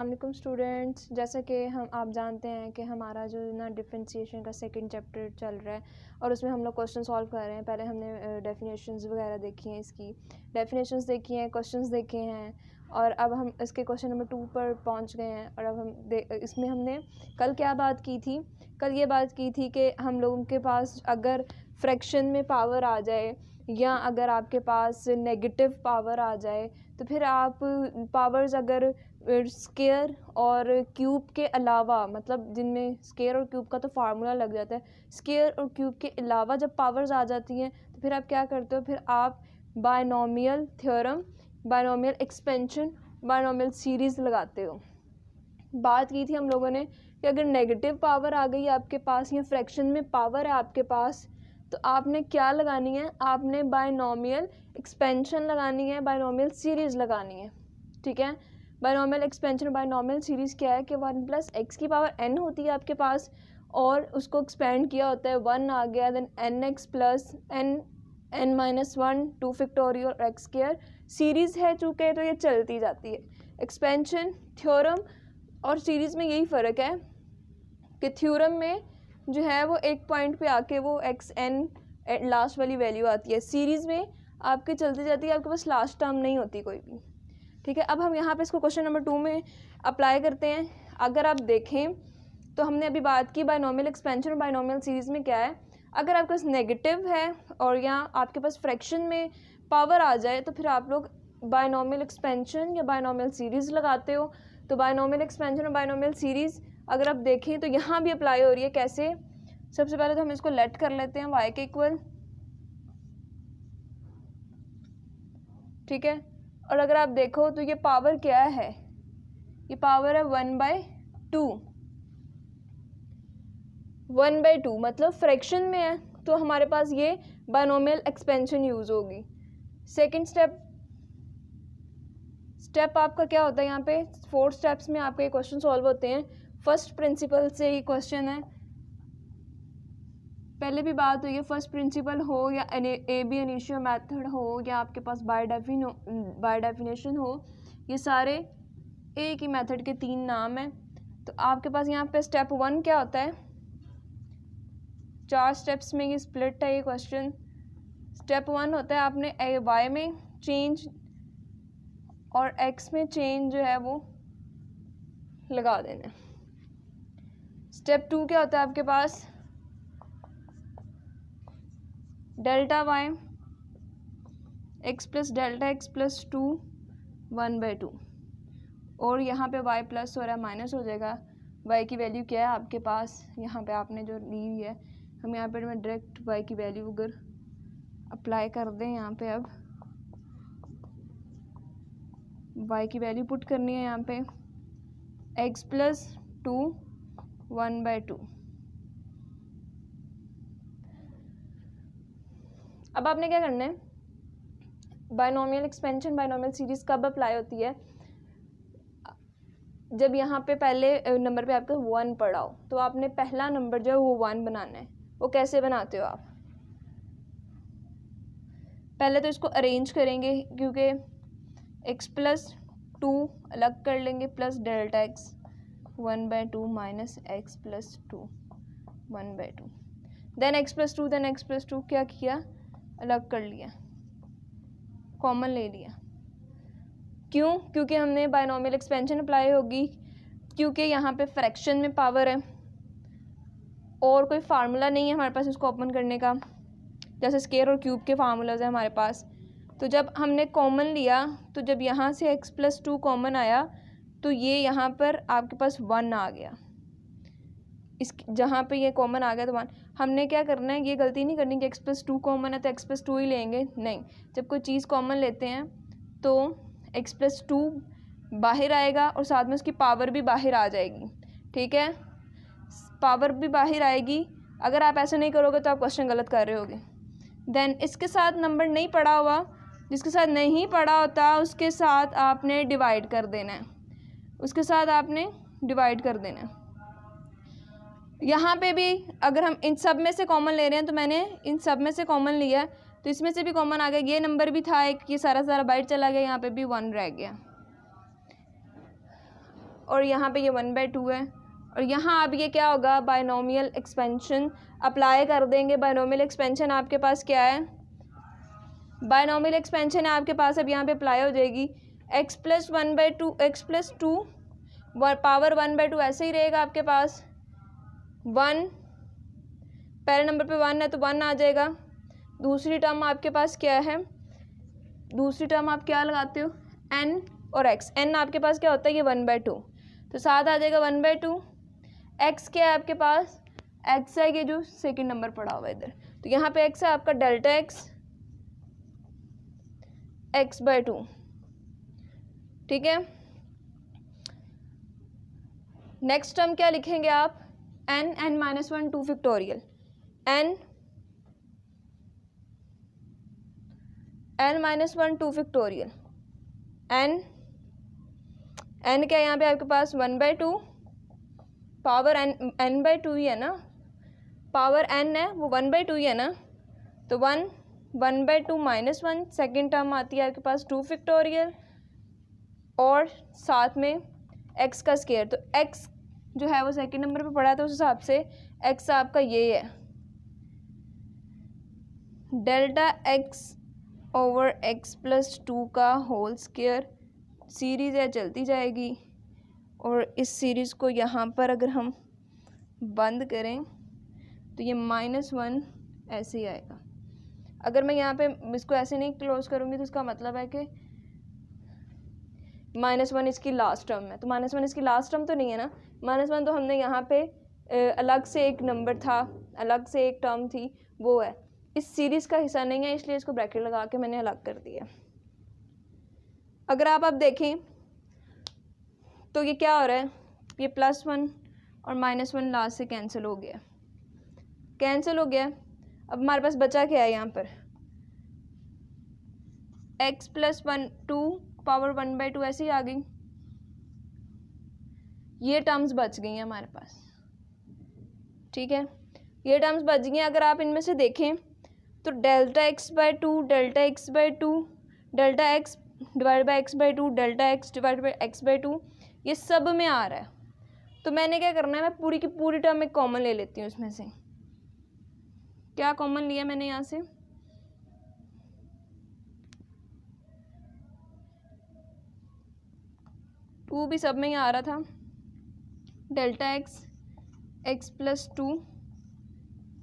वालेकुम स्टूडेंट्स, जैसा कि आप जानते हैं कि हमारा जो ना डिफरेंशिएशन का सेकंड चैप्टर चल रहा है और उसमें हम लोग क्वेश्चन सॉल्व कर रहे हैं। पहले हमने डेफिनेशंस वगैरह देखी हैं, इसकी डेफिनेशंस देखी हैं, क्वेश्चंस देखे हैं और अब हम इसके क्वेश्चन नंबर 2 पर पहुंच गए हैं। और अब हम इसमें हमने कल क्या बात की थी? कल ये बात की थी कि हम लोगों के पास अगर फ्रैक्शन में पावर आ जाए या अगर आपके पास नेगेटिव पावर आ जाए तो फिर आप पावर्स अगर स्केयर और क्यूब के अलावा, मतलब जिनमें स्केयर और क्यूब का तो फार्मूला लग जाता है, स्केयर और क्यूब के अलावा जब पावर्स आ जाती हैं तो फिर आप क्या करते हो? फिर आप binomial theorem, binomial expansion, binomial series लगाते हो। बात की थी हम लोगों ने कि अगर नेगेटिव पावर आ गई आपके पास या फ्रैक्शन में पावर है आपके पास तो आपने क्या लगानी है? आपने बायनॉमियल एक्सपेंशन लगानी है, बायनॉमियल सीरीज़ लगानी है। ठीक है, बायनॉमियल एक्सपेंशन और बायनॉमियल सीरीज़ क्या है कि 1 + x की पावर n होती है आपके पास और उसको एक्सपेंड किया होता है, 1 आ गया, देन nx + n-1 2 फैक्टोरियल और x स्क्वायर। सीरीज़ है चूँकि तो ये चलती जाती है। एक्सपेंशन, थ्योरम और सीरीज़ में यही फ़र्क है कि थ्योरम में जो है वो एक पॉइंट पे आके वो xn लास्ट वाली वैल्यू आती है, सीरीज़ में आपके चलती जाती है, आपके पास लास्ट टर्म नहीं होती कोई भी। ठीक है, अब हम यहाँ पे इसको क्वेश्चन नंबर 2 में अप्लाई करते हैं। अगर आप देखें तो हमने अभी बात की बायनॉमियल एक्सपेंशन और बायनॉमियल सीरीज़ में क्या है, अगर आपके पास नेगेटिव है और या आपके पास फ्रैक्शन में पावर आ जाए तो फिर आप लोग बायनॉमियल एक्सपेंशन या बायनॉमियल सीरीज़ लगाते हो। तो बायनॉमियल एक्सपेंशन और बायनॉमियल सीरीज़ अगर आप देखें तो यहाँ भी अप्लाई हो रही है। कैसे? सबसे पहले तो हम इसको लेट कर लेते हैं y के इक्वल। ठीक है, और अगर आप देखो तो ये पावर क्या है? ये पावर है 1/2। 1/2 मतलब फ्रैक्शन में है तो हमारे पास ये बायनॉमियल एक्सपेंशन यूज़ होगी। सेकंड स्टेप आपका क्या होता है? यहाँ पे 4 स्टेप्स में आपके क्वेश्चन सॉल्व होते हैं। फर्स्ट प्रिंसिपल से ही क्वेश्चन है, पहले भी बात हुई है। फर्स्ट प्रिंसिपल हो या ए बी इनिशियो मेथड हो या आपके पास बाय डेफिनेशन हो, ये सारे एक ही मेथड के 3 नाम हैं। तो आपके पास यहाँ पे स्टेप 1 क्या होता है? 4 स्टेप्स में ये स्प्लिट है ये क्वेश्चन। स्टेप 1 होता है आपने y में चेंज और x में चेंज जो है वो लगा देना। स्टेप 2 क्या होता है आपके पास? Delta y x + delta x + 2 1/2 और यहाँ पे y प्लस हो रहा है माइनस हो जाएगा। y की वैल्यू क्या है आपके पास? यहाँ पे आपने जो ली हुई है, हम यहाँ पे डायरेक्ट y की वैल्यू अगर अप्लाई कर दें यहाँ पे, अब y की वैल्यू पुट करनी है यहाँ पे x + 2 1/2। अब आपने क्या करना है? बायनॉमियल एक्सपेंशन बायनॉमियल सीरीज़ कब अप्लाई होती है? जब यहाँ पे पहले नंबर पे आपका 1 पड़ा हो तो आपने पहला नंबर जो है वो 1 बनाना है। वो कैसे बनाते हो आप? पहले तो इसको अरेंज करेंगे क्योंकि x + 2 अलग कर लेंगे plus delta x 1/2 minus x + 2 1/2, then x + 2 then x + 2 क्या किया? अलग कर लिया, कॉमन ले लिया। क्यों? क्योंकि हमने बायनॉमियल एक्सपेंशन अप्लाई होगी, क्योंकि यहाँ पे फ्रैक्शन में पावर है और कोई फार्मूला नहीं है हमारे पास इसको ओपन करने का, जैसे स्केयर और क्यूब के फार्मूलाज हैं हमारे पास। तो जब हमने कॉमन लिया तो जब यहाँ से x + 2 कॉमन आया तो ये यहाँ पर आपके पास 1 आ गया। इस जहाँ पे ये कॉमन आ गया तो 1। हमने क्या करना है? ये गलती नहीं करनी कि x + 2 कॉमन है तो x + 2 ही लेंगे, नहीं। जब कोई चीज़ कॉमन लेते हैं तो x + 2 बाहर आएगा और साथ में उसकी पावर भी बाहर आ जाएगी। ठीक है, पावर भी बाहर आएगी। अगर आप ऐसा नहीं करोगे तो आप क्वेश्चन गलत कर रहे होगे। देन इसके साथ नंबर नहीं पड़ा हुआ, जिसके साथ नहीं पड़ा होता उसके साथ आपने डिवाइड कर देना है, उसके साथ आपने डिवाइड कर देना है। यहाँ पे भी अगर हम इन सब में से कॉमन ले रहे हैं तो मैंने इन सब में से कॉमन लिया तो इसमें से भी कॉमन आ गया। ये नंबर भी था एक, ये सारा बाहर चला गया, यहाँ पे भी 1 रह गया। और यहाँ पे ये 1/2 है, और यहाँ अब ये क्या होगा, बायनोमियल एक्सपेंशन अप्लाई कर देंगे। बायनोमियल एक्सपेंशन आपके पास क्या है, बायनोमियल एक्सपेंशन है आपके पास, अब यहाँ पे अप्लाई हो जाएगी। x + 1/2 x + 2 पावर 1/2 ऐसे ही रहेगा आपके पास। 1 पहले नंबर पे 1 है तो 1 आ जाएगा। दूसरी टर्म आपके पास क्या है, दूसरी टर्म आप क्या लगाते हो, n और x। n आपके पास क्या होता है, ये 1/2, तो साथ आ जाएगा 1/2। x क्या है आपके पास, x है ये जो सेकंड नंबर पड़ा हुआ है इधर, तो यहाँ पे x है आपका डेल्टा x/2, ठीक है। नेक्स्ट टर्म क्या लिखेंगे आप, n n-1 2 factorial, n n-1 2 factorial, n क्या है यहाँ पे आपके पास 1/2, पावर n/2 ही है ना, पावर n है वो 1/2 ही है ना, तो 1/2 - 1, सेकेंड टर्म आती है आपके पास 2 फैक्टोरियल, और साथ में x का स्केयर। तो x जो है वो सेकेंड नंबर पे पड़ा था, उस हिसाब से x आपका ये है, डेल्टा x/x + 2 का होल स्केयर। सीरीज़ है चलती जाएगी, और इस सीरीज़ को यहाँ पर अगर हम बंद करें तो ये -1 ऐसे ही आएगा। अगर मैं यहाँ पे इसको ऐसे नहीं क्लोज करूँगी तो इसका मतलब है कि -1 इसकी लास्ट टर्म है, तो -1 इसकी लास्ट टर्म तो नहीं है ना, -1 तो हमने यहाँ पे अलग से एक नंबर था, अलग से एक टर्म थी, वो है, इस सीरीज़ का हिस्सा नहीं है, इसलिए इसको ब्रैकेट लगा के मैंने अलग कर दिया। अगर आप अब देखें तो ये क्या हो रहा है, ये +1 और -1 लास्ट से कैंसिल हो गया, कैंसिल हो गया। अब हमारे पास बचा क्या है यहाँ पर, x + 1 2 पावर 1/2 ऐसे ही आ गई, ये टर्म्स बच गई हैं हमारे पास, ठीक है, ये टर्म्स बच गई हैं। अगर आप इनमें से देखें तो delta x/2 delta x/2 delta x divide by x/2 delta x divide by x/2 ये सब में आ रहा है, तो मैंने क्या करना है, मैं पूरी की पूरी टर्म एक कॉमन ले लेती हूँ। इसमें से क्या कॉमन लिया मैंने, यहाँ से 2 भी सब में ही आ रहा था, डेल्टा x + 2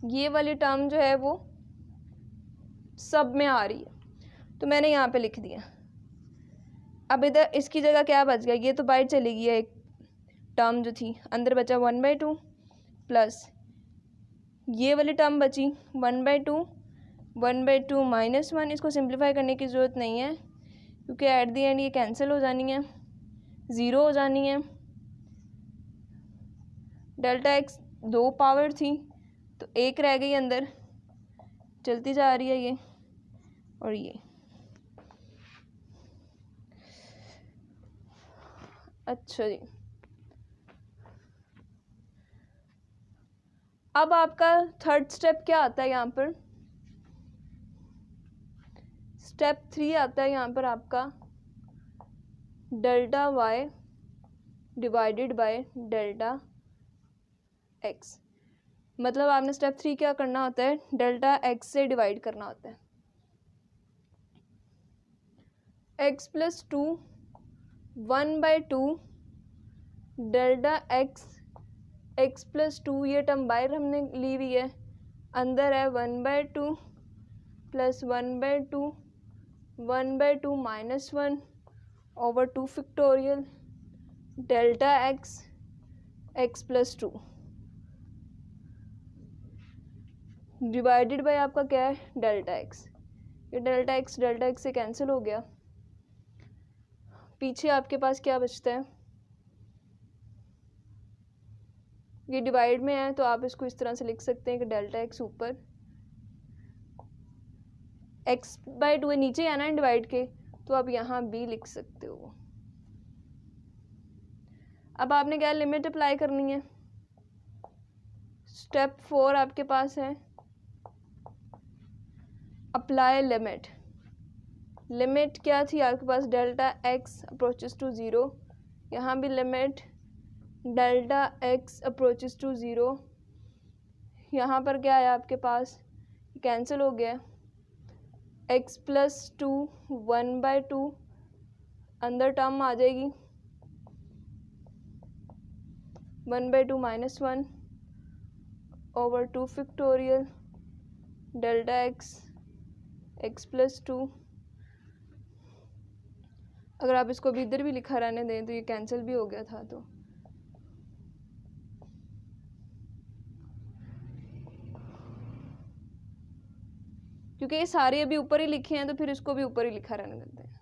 ये वाली टर्म जो है वो सब में आ रही है, तो मैंने यहाँ पे लिख दिया। अब इधर इसकी जगह क्या बच गया, ये तो बाहर चली गई है एक टर्म जो थी, अंदर बचा 1/2 प्लस ये वाली टर्म बची 1/2 1/2 -1, इसको सिंप्लीफाई करने की ज़रूरत नहीं है क्योंकि एट दी एंड ये कैंसिल हो जानी है, ज़ीरो हो जानी है। डेल्टा x 2 पावर थी तो एक रह गई अंदर, चलती जा रही है ये और ये। अच्छा जी, अब आपका थर्ड स्टेप क्या आता है यहाँ पर, स्टेप 3 आता है यहाँ पर आपका delta y divided by delta x। मतलब आपने स्टेप 3 क्या करना होता है, डेल्टा x से डिवाइड करना होता है। x + 2 1/2 डेल्टा x + 2 ये टर्म बाहर हमने ली हुई है, अंदर है 1/2 plus 1/2 1/2 -1 over 2 factorial delta x + 2 divided by आपका क्या है, डेल्टा x। ये डेल्टा x से कैंसिल हो गया, पीछे आपके पास क्या बचता है, ये डिवाइड में है तो आप इसको इस तरह से लिख सकते हैं कि डेल्टा x ऊपर x/2 नीचे है ना डिवाइड के, तो आप यहाँ भी लिख सकते हो। अब आपने क्या लिमिट अप्लाई करनी है, स्टेप 4 आपके पास है अप्लाई लिमिट। लिमिट क्या थी आपके पास, डेल्टा x अप्रोचेस टू 0, यहाँ भी limit delta x approaches to zero, यहाँ पर क्या है आपके पास, कैंसिल हो गया, एक्स प्लस टू 1/2 अंदर टर्म आ जाएगी, 1/2 minus 1 over 2 factorial delta x x plus 2। अगर आप इसको भी इधर भी लिखा रहने दें तो ये कैंसिल भी हो गया था, तो क्योंकि ये सारे अभी ऊपर ही लिखे हैं तो फिर इसको भी ऊपर ही लिखा रहने देते हैं।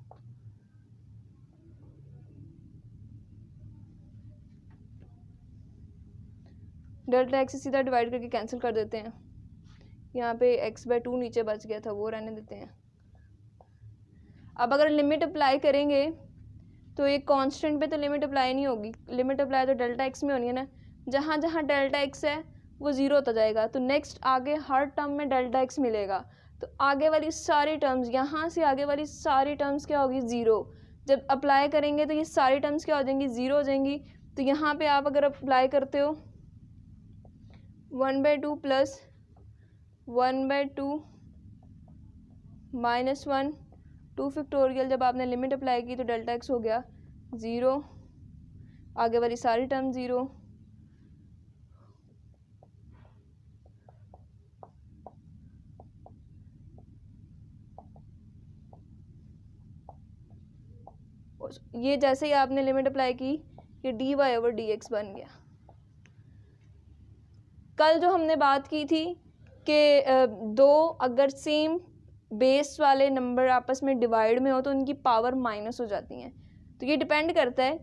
डेल्टा एक्स से सीधा डिवाइड करके कैंसिल कर देते हैं, यहाँ पे x/2 नीचे बच गया था वो रहने देते हैं। अब अगर लिमिट अप्लाई करेंगे तो एक कांस्टेंट पे तो लिमिट अप्लाई नहीं होगी, लिमिट अप्लाई तो डेल्टा एक्स में होनी है ना, जहाँ जहाँ डेल्टा एक्स है वो ज़ीरो होता जाएगा, तो नेक्स्ट आगे हर टर्म में डेल्टा एक्स मिलेगा, तो आगे वाली सारी टर्म्स, यहाँ से आगे वाली सारी टर्म्स क्या होगी, ज़ीरो। जब अप्लाई करेंगे तो ये सारी टर्म्स क्या हो जाएंगी, ज़ीरो हो जाएंगी। तो यहाँ पे आप अगर अप्लाई करते हो 1/2 प्लस 1/2 माइनस 1 2 फैक्टोरियल, जब आपने लिमिट अप्लाई की तो डेल्टा एक्स हो गया ज़ीरो, आगे वाली सारी टर्म ज़ीरो, ये जैसे ही आपने लिमिट अप्लाई की ये dy/dx बन गया। कल जो हमने बात की थी कि दो अगर सेम बेस वाले नंबर आपस में डिवाइड में हो तो उनकी पावर माइनस हो जाती हैं, तो ये डिपेंड करता है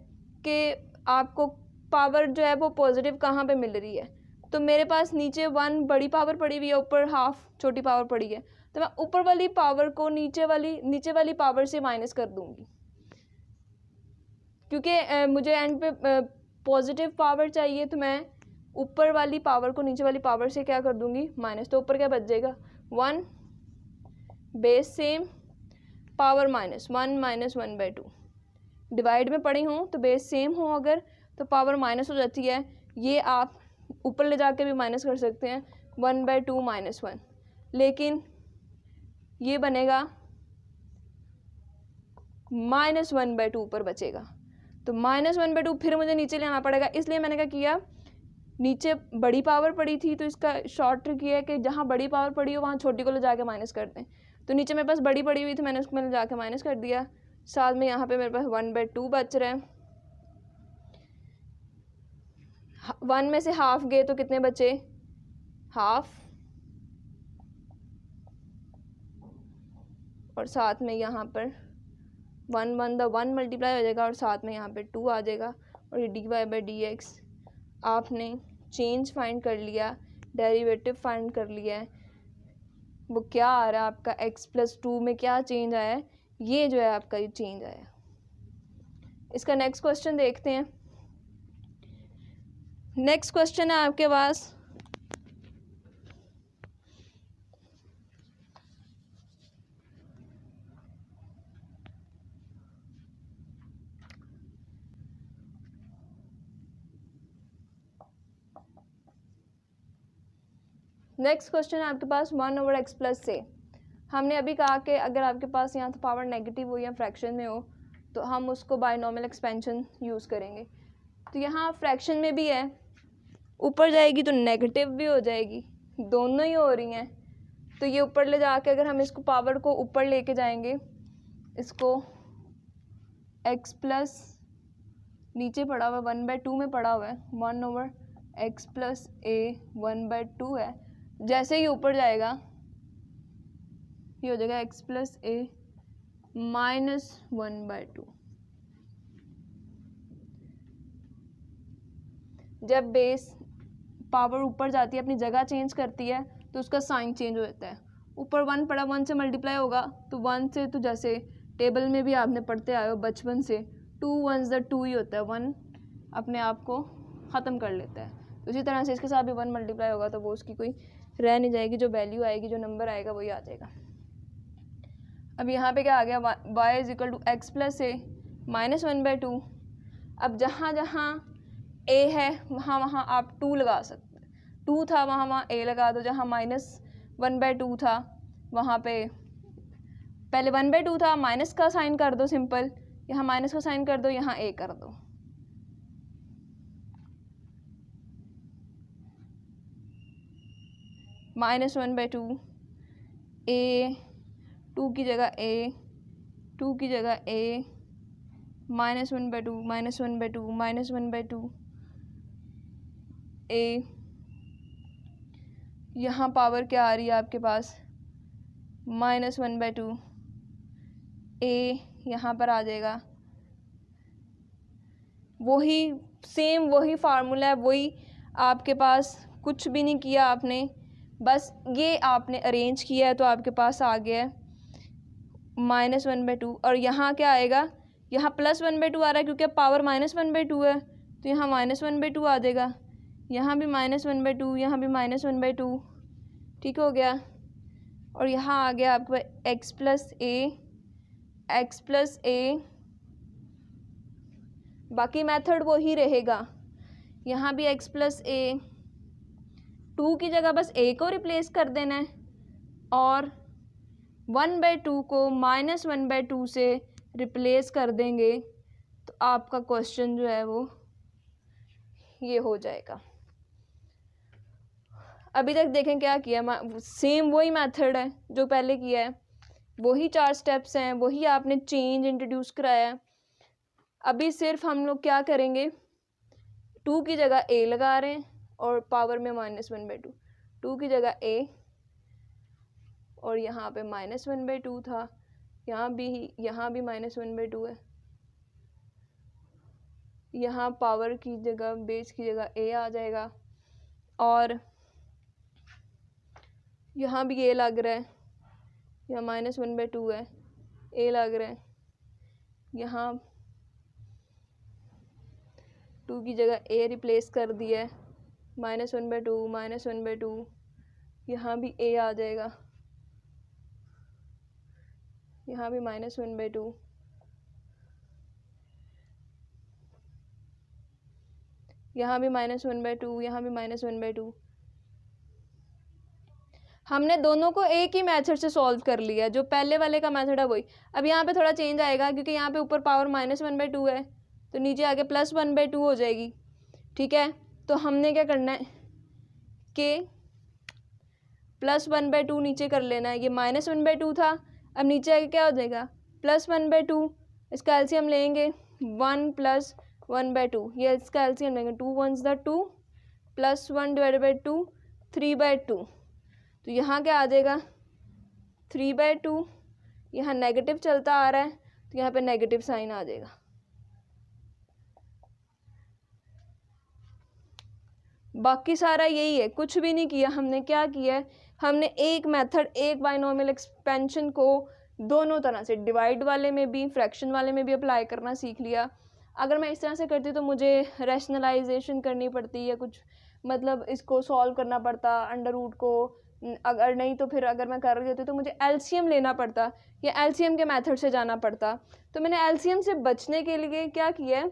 कि आपको पावर जो है वो पॉजिटिव कहाँ पे मिल रही है। तो मेरे पास नीचे 1 बड़ी पावर पड़ी हुई है, ऊपर हाफ छोटी पावर पड़ी है, तो मैं ऊपर वाली पावर को नीचे वाली पावर से माइनस कर दूंगी, क्योंकि मुझे एंड पे पॉजिटिव पावर चाहिए, तो मैं ऊपर वाली पावर को नीचे वाली पावर से क्या कर दूंगी, माइनस। तो ऊपर क्या बच जाएगा 1 base same power minus 1 minus 1/2। Divide में पड़ी हूँ तो बेस सेम हो अगर तो पावर माइनस हो जाती है, ये आप ऊपर ले जाके भी माइनस कर सकते हैं 1/2 माइनस 1, लेकिन ये बनेगा माइनस 1/2 ऊपर बचेगा, तो माइनस 1/2 फिर मुझे नीचे ले आना पड़ेगा। इसलिए मैंने क्या किया, नीचे बड़ी पावर पड़ी थी तो इसका शॉर्ट ट्रिक ये है कि जहाँ बड़ी पावर पड़ी हो वहाँ छोटी को ले जाके माइनस कर दें। तो नीचे मेरे पास बड़ी पड़ी हुई थी, मैंने उसको ले जाके माइनस कर दिया, साथ में यहाँ पे मेरे पास 1/2 बच रहा है। 1 में से हाफ गए तो कितने बचे, हाफ, और साथ में यहाँ पर 1 1 मल्टीप्लाई हो जाएगा और साथ में यहाँ पे 2 आ जाएगा, और ये dy/dx आपने चेंज फाइंड कर लिया, डेरिवेटिव फाइंड कर लिया है, वो क्या आ रहा है आपका x+2 में क्या चेंज आया है, ये जो है आपका ये चेंज आया। इसका नेक्स्ट क्वेश्चन देखते हैं। नेक्स्ट क्वेश्चन है आपके पास नेक्स्ट क्वेश्चन है आपके पास 1/x से। हमने अभी कहा कि अगर आपके पास यहाँ तो पावर नेगेटिव हो या फ्रैक्शन में हो तो हम उसको बायनॉमियल एक्सपेंशन यूज़ करेंगे। तो यहाँ फ्रैक्शन में भी है, ऊपर जाएगी तो नेगेटिव भी हो जाएगी, दोनों ही हो रही हैं, तो ये ऊपर ले जाके अगर हम इसको पावर को ऊपर लेके जाएंगे, इसको x+ नीचे पड़ा हुआ है 1/2 में पड़ा हुआ है, 1/x + a 1/2 है, जैसे ही ऊपर जाएगा ये हो जाएगा x + a - 1/2। जब बेस पावर ऊपर जाती है अपनी जगह चेंज करती है तो उसका साइन चेंज हो जाता है। ऊपर 1 पड़ा, 1 से मल्टीप्लाई होगा तो 1 से, तो जैसे टेबल में भी आपने पढ़ते आए हो बचपन से, 2 1s 2 ही होता है, 1 अपने आप को ख़त्म कर लेता है। तो इसी तरह से इसके साथ भी 1 मल्टीप्लाई होगा तो वो उसकी कोई रह नहीं जाएगी, जो वैल्यू आएगी, जो नंबर आएगा वही आ जाएगा। अब यहाँ पे क्या आ गया, y = x + a - 1/2। अब जहाँ जहाँ ए है वहाँ वहाँ आप 2 लगा सकते हैं, 2 था वहाँ वहाँ ए लगा दो, जहाँ -1/2 था वहाँ पे पहले 1/2 था, माइनस का साइन कर दो सिंपल, यहाँ माइनस का साइन कर दो, यहाँ ए कर दो। -1/2 ए, 2 की जगह ए, 2 की जगह ए, -1/2 -1/2 -1/2 ए, यहाँ पावर क्या आ रही है आपके पास -1/2 ए, यहाँ पर आ जाएगा। वही सेम वही फार्मूला है, वही आपके पास, कुछ भी नहीं किया आपने, बस ये आपने अरेंज किया है तो आपके पास आ गया है -1/2। और यहाँ क्या आएगा, यहाँ +1/2 आ रहा है क्योंकि अब पावर -1/2 है, तो यहाँ -1/2 आ जाएगा, यहाँ भी -1/2, यहाँ भी -1/2, ठीक हो गया। और यहाँ आ गया आपका x प्लस ए, बाकी मेथड वो ही रहेगा, यहाँ भी x प्लस ए, 2 की जगह बस a को रिप्लेस कर देना है और 1/2 को -1/2 से रिप्लेस कर देंगे तो आपका क्वेश्चन जो है वो ये हो जाएगा। अभी तक देखें क्या किया, सेम वही मेथड है जो पहले किया है, वही 4 स्टेप्स हैं, वही आपने चेंज इंट्रोड्यूस कराया है। अभी सिर्फ हम लोग क्या करेंगे, 2 की जगह a लगा रहे हैं और पावर में -1/2, 2 की जगह a और यहाँ पे -1/2 था, यहाँ भी -1/2 है, यहाँ पावर की जगह बेस की जगह a आ जाएगा और यहाँ भी a लग रहा है, यहाँ -1/2 है, a लग रहा है, यहाँ 2 की जगह a रिप्लेस कर दिया है, -1/2, यहाँ भी a आ जाएगा, यहाँ भी -1/2, यहाँ भी -1/2, यहाँ भी -1/2। हमने दोनों को एक ही मेथड से सॉल्व कर लिया, जो पहले वाले का मेथड है वही। अब यहाँ पे थोड़ा चेंज आएगा क्योंकि यहाँ पे ऊपर पावर -1/2 है तो नीचे आके +1/2 हो जाएगी, ठीक है। तो हमने क्या करना है कि +1/2 नीचे कर लेना है, ये -1/2 था, अब नीचे आके क्या हो जाएगा +1/2, इसका एलसीएम लेंगे 1 + 1/2, ये इसका एलसीएम लेंगे 2 1s 2 +1 / 2 3/2, तो यहाँ क्या आ जाएगा 3/2, यहाँ नेगेटिव चलता आ रहा है तो यहाँ पे नेगेटिव साइन आ जाएगा। बाकी सारा यही है, कुछ भी नहीं किया हमने। क्या किया है, हमने एक मेथड, एक बाइनोमियल एक्सपेंशन को दोनों तरह से, डिवाइड वाले में भी फ्रैक्शन वाले में भी अप्लाई करना सीख लिया। अगर मैं इस तरह से करती तो मुझे रैशनलाइजेशन करनी पड़ती है कुछ, मतलब इसको सॉल्व करना पड़ता अंडर रूट को, अगर नहीं तो फिर अगर मैं कर रही होती तो मुझे एलसीएम लेना पड़ता या एलसीएम के मेथड से जाना पड़ता। तो मैंने एलसीएम से बचने के लिए क्या किया है,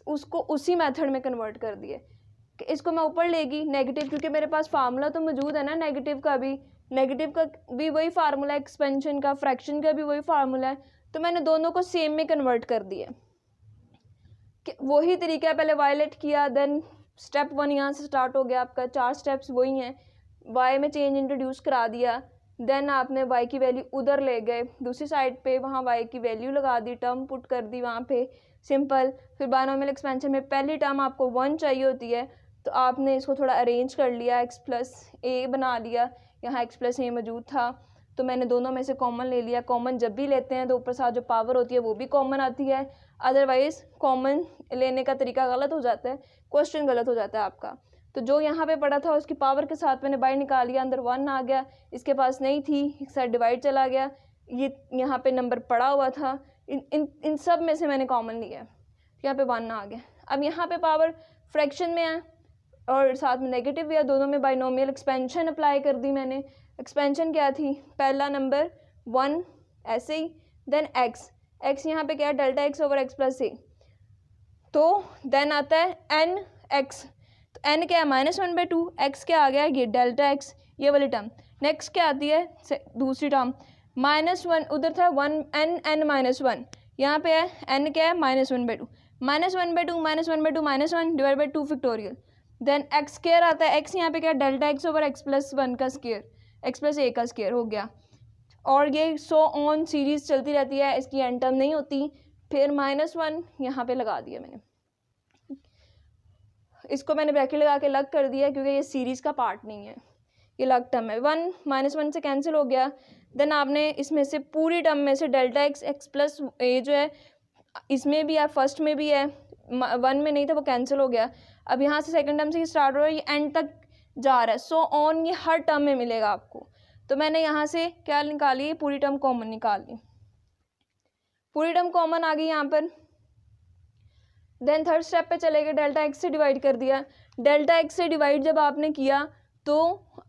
उसको उसी मेथड में कन्वर्ट कर दिया कि इसको मैं ऊपर लेगी नेगेटिव, क्योंकि मेरे पास फार्मूला तो मौजूद है ना नेगेटिव का भी वही फार्मूला, एक्सपेंशन का, फ्रैक्शन का भी वही फार्मूला है, तो मैंने दोनों को सेम में कन्वर्ट कर दिया। कि वही तरीका है, पहले वायलेट किया, देन स्टेप 1 यहाँ से स्टार्ट हो गया आपका, 4 स्टेप्स वही हैं, y में चेंज इंट्रोड्यूस करा दिया, देन आपने y की वैल्यू उधर ले गए दूसरी साइड पे, वहाँ y की वैल्यू लगा दी, टर्म पुट कर दी वहाँ पे सिंपल। फिर बाइनोमियल एक्सपेंशन में पहली टर्म आपको 1 चाहिए होती है तो आपने इसको थोड़ा अरेंज कर लिया, x + a बना लिया, यहाँ x + a मौजूद था तो मैंने दोनों में से कॉमन ले लिया। कॉमन जब भी लेते हैं तो ऊपर साथ जो पावर होती है वो भी कॉमन आती है, अदरवाइज़ कॉमन लेने का तरीका गलत हो जाता है, क्वेश्चन गलत हो जाता है आपका। तो जो यहाँ पे पड़ा था उसकी पावर के साथ मैंने बाहर निकाल लिया, अंदर 1 आ गया, इसके पास नहीं थी, एक साइड डिवाइड चला गया, ये यहाँ पे नंबर पड़ा हुआ था, इन सब में से मैंने कॉमन लिया, यहाँ पे 1 आ गया। अब यहाँ पे पावर फ्रैक्शन में है और साथ में नेगेटिव भी है, दोनों में बाइनोमियल एक्सपेंशन अप्लाई कर दी मैंने। एक्सपेंशन क्या थी, पहला नंबर 1 ऐसे ही, देन x यहाँ पे क्या है, डेल्टा x/x + a, तो देन आता है n एक्स, तो एन क्या है -1/2, एक्स क्या आ गया ये डेल्टा एक्स, ये वाली टर्म। नेक्स्ट क्या आती है दूसरी टर्म -1, उधर था 1 n -1, यहाँ पे है n क्या है -1/2, -1/2 -1/2 -1 divide by 2 factorial. Then x square आता है, एक्स यहाँ पे क्या है delta x over x plus 1 का स्क्वायर, एक्स प्लस ए का स्क्वायर हो गया। और ये सो ऑन सीरीज चलती रहती है, इसकी एंड टर्म नहीं होती। फिर -1 यहाँ पे लगा दिया मैंने, इसको मैंने ब्रैकेट लगा के अलग कर दिया क्योंकि ये सीरीज़ का पार्ट नहीं है, ये अलग टर्म है। 1 -1 से कैंसिल हो गया। देन आपने इसमें से पूरी टर्म में से डेल्टा एक्स एक्स प्लस ए जो है इसमें भी है, फर्स्ट में भी है, 1 में नहीं था वो कैंसिल हो गया। अब यहाँ से सेकंड टर्म से ही स्टार्ट हो रहा है, ये एंड तक जा रहा है, सो ऑन ये हर टर्म में मिलेगा आपको। तो मैंने यहाँ से क्या निकाली, पूरी टर्म कॉमन निकाल ली, पूरी टर्म कॉमन आ गई यहाँ पर। देन थर्ड स्टेप पे चले गए, डेल्टा एक्स से डिवाइड कर दिया। डेल्टा एक्स से डिवाइड जब आपने किया तो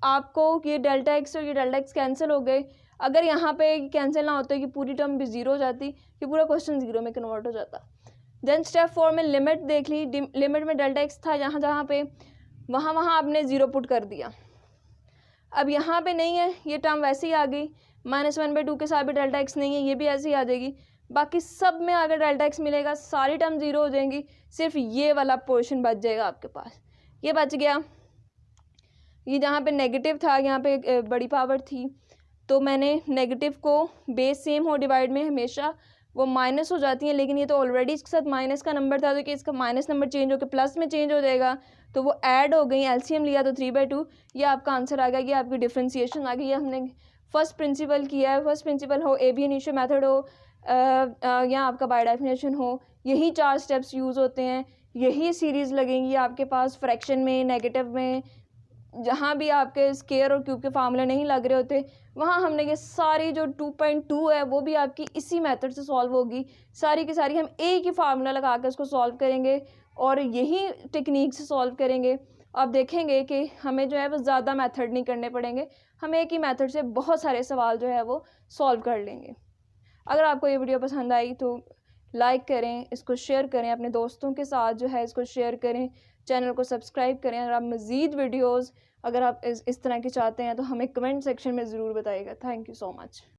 आपको ये डेल्टा एक्स और ये डेल्टा एक्स कैंसिल हो गए। अगर यहाँ पे कैंसिल ना होते कि पूरी टर्म भी ज़ीरो हो जाती, कि पूरा क्वेश्चन ज़ीरो में कन्वर्ट हो जाता। देन स्टेप 4 में लिमिट देख ली, लिमिट में डेल्टा एक्स था जहाँ जहाँ पे, वहाँ आपने ज़ीरो पुट कर दिया। अब यहाँ पे नहीं है, ये टर्म वैसे ही आ गई, -1/2 के साथ भी डेल्टा एक्स नहीं है, ये भी ऐसे ही आ जाएगी। बाकी सब में अगर डेल्टा एक्स मिलेगा सारी टर्म ज़ीरो हो जाएंगी, सिर्फ ये वाला पोर्शन बच जाएगा आपके पास, ये बच गया। ये जहाँ पे नेगेटिव था, यहाँ पे बड़ी पावर थी, तो मैंने नेगेटिव को बेस सेम हो डिवाइड में हमेशा वो माइनस हो जाती है, लेकिन ये तो ऑलरेडी इसके साथ माइनस का नंबर था, तो कि इसका माइनस नंबर चेंज होकर प्लस में चेंज हो जाएगा, तो वो ऐड हो गई। एलसीएम लिया तो 3/2, ये आपका आंसर आ गया, ये आपकी डिफ्रेंसिएशन आ गई। ये हमने फर्स्ट प्रिंसिपल किया है, फर्स्ट प्रिंसिपल हो, ए बी इनिशियो मेथड हो या आपका बाय डेफिनेशन हो, यही 4 स्टेप्स यूज़ होते हैं, यही सीरीज़ लगेंगी आपके पास फ्रैक्शन में, नेगेटिव में, जहाँ भी आपके स्केयर और क्यूब के फार्मूले नहीं लग रहे होते, वहाँ हमने ये सारी जो 2.2 है वो भी आपकी इसी मेथड से सॉल्व होगी। सारी की सारी हम एक ही फार्मूला लगा कर उसको सॉल्व करेंगे और यही टेक्निक से सॉल्व करेंगे। आप देखेंगे कि हमें जो है वो ज़्यादा मेथड नहीं करने पड़ेंगे, हम एक ही मेथड से बहुत सारे सवाल जो है वो सॉल्व कर लेंगे। अगर आपको ये वीडियो पसंद आई तो लाइक करें, इसको शेयर करें, अपने दोस्तों के साथ जो है इसको शेयर करें, चैनल को सब्सक्राइब करें। अगर आप मज़ीद वीडियोस अगर आप इस तरह की चाहते हैं तो हमें कमेंट सेक्शन में ज़रूर बताइएगा। Thank you so much.